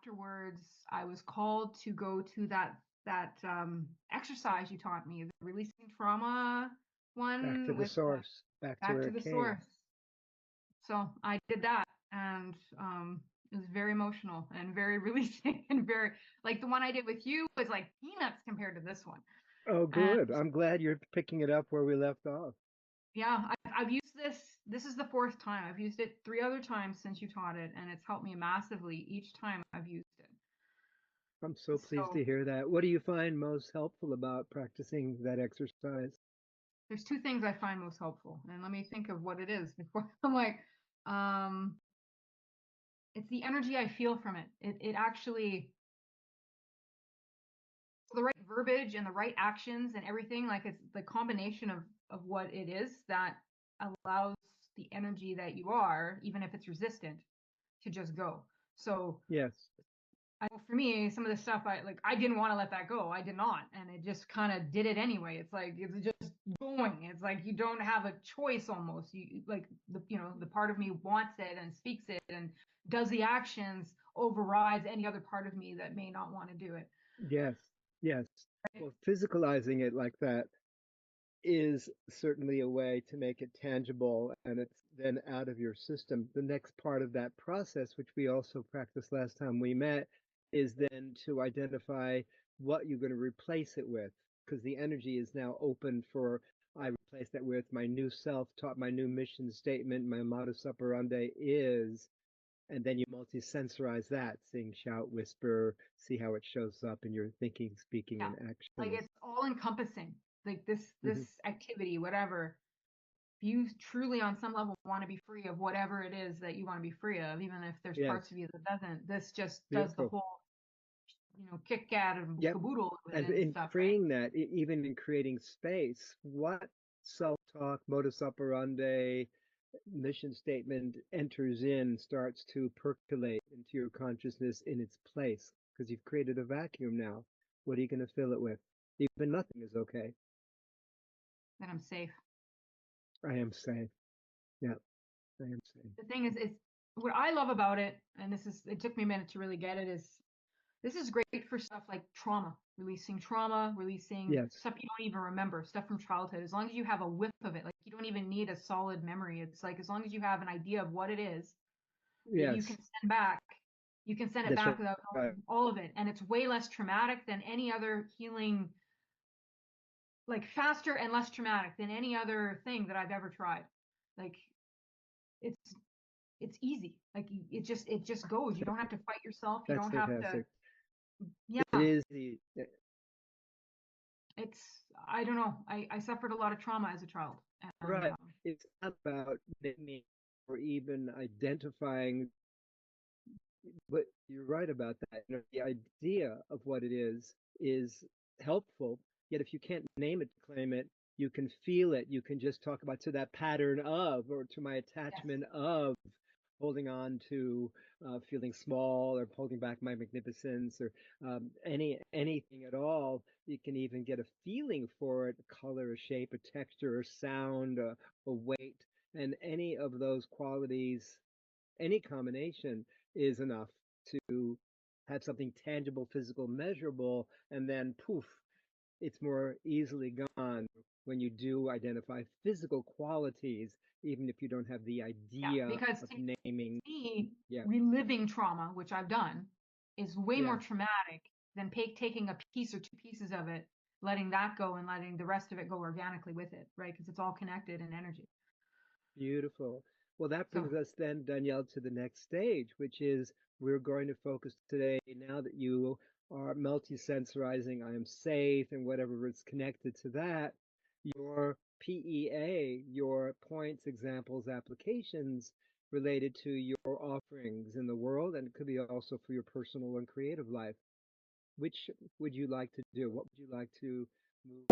afterwards, I was called to go to that exercise you taught me, the releasing trauma Back to one the with source, back to back where to it the came. source. So I did that, and it was very emotional and very releasing and very like the one I did with you was like peanuts compared to this one. Oh, And good. I'm glad you're picking it up where we left off. yeah, I've used this. This is the fourth time. I've used it three other times since you taught it, and it's helped me massively each time I've used it. I'm so pleased So to hear that. What do you find most helpful about practicing that exercise? there's two things I find most helpful, and let me think of what it is before I'm like, um, it's the energy I feel from it. It actually the right verbiage and the right actions and everything. Like it's the combination of what it is that allows the energy that you are, even if it's resistant, to just go. So Yes, I know for me, some of the stuff I didn't want to let that go. I did not, and it just kind of did it anyway. It's like it's just going. It's like you don't have a choice almost. You like the part of me wants it and speaks it and does the actions overrides any other part of me that may not want to do it. yes, yes. Right? Well, physicalizing it like that is certainly a way to make it tangible and it's then out of your system. The next part of that process, which we also practiced last time we met, is then to identify what you're going to replace it with, because the energy is now open for I replace that with my new self taught my new mission statement, my modus operandi is, and then you multi-sensorize that, sing, shout, whisper, see how it shows up in your thinking, speaking, Yeah. and Like actions. it's all encompassing. Like this Hmm. activity, whatever. If you truly on some level want to be free of whatever it is that you want to be free of, even if there's Yes, parts of you that doesn't, this just does the beautiful. whole, kick cat and Yep. caboodle of it And and in stuff, right? freeing that, even in creating space, what self-talk, modus operandi, mission statement enters in starts to percolate into your consciousness in its place because you've created a vacuum now. What are you going to fill it with? Even nothing is okay. Then I'm safe. I am safe. Yeah, I am safe. The thing is what I love about it, and it took me a minute to really get it, is this is great for stuff like trauma, releasing Yes, stuff you don't even remember, stuff from childhood. As long as you have a whiff of it, like you don't even need a solid memory. It's like as long as you have an idea of what it is that you can yes, send back, you can send it that's back without right. knowing all of it. And it's way less traumatic than any other healing, like faster and less traumatic than any other thing that I've ever tried. Like it's it's easy. Like it just goes. You don't have to fight yourself. You That's don't have to. fantastic. It Yeah, is the it's I don't know. I suffered a lot of trauma as a child, and right. It's not about naming or even identifying, but you're right about that. The idea of what it is helpful. Yet if you can't name it, claim it, you can feel it. You can just talk about to that pattern of, or to my yes, attachment of holding on to feeling small or holding back my magnificence or anything at all. You can even get a feeling for it, a color, a shape, a texture, a sound, a weight, and any of those qualities, any combination is enough to have something tangible, physical, measurable, and then poof, it's more easily gone when you do identify physical qualities, even if you don't have the yeah. idea Because of to naming. me, Yeah, reliving trauma, which I've done, is way more yeah, traumatic than taking a piece or two pieces of it, letting that go, and letting the rest of it go organically with it, right? Because it's all connected in energy. beautiful. Well, that So brings us then, Danielle, to the next stage, which is we're going to focus today, now that you are multi-sensorizing, I am safe, and whatever is connected to that, your PEA, your points, examples, applications related to your offerings in the world, and it could be also for your personal and creative life. Which would you like to do? What would you like to move?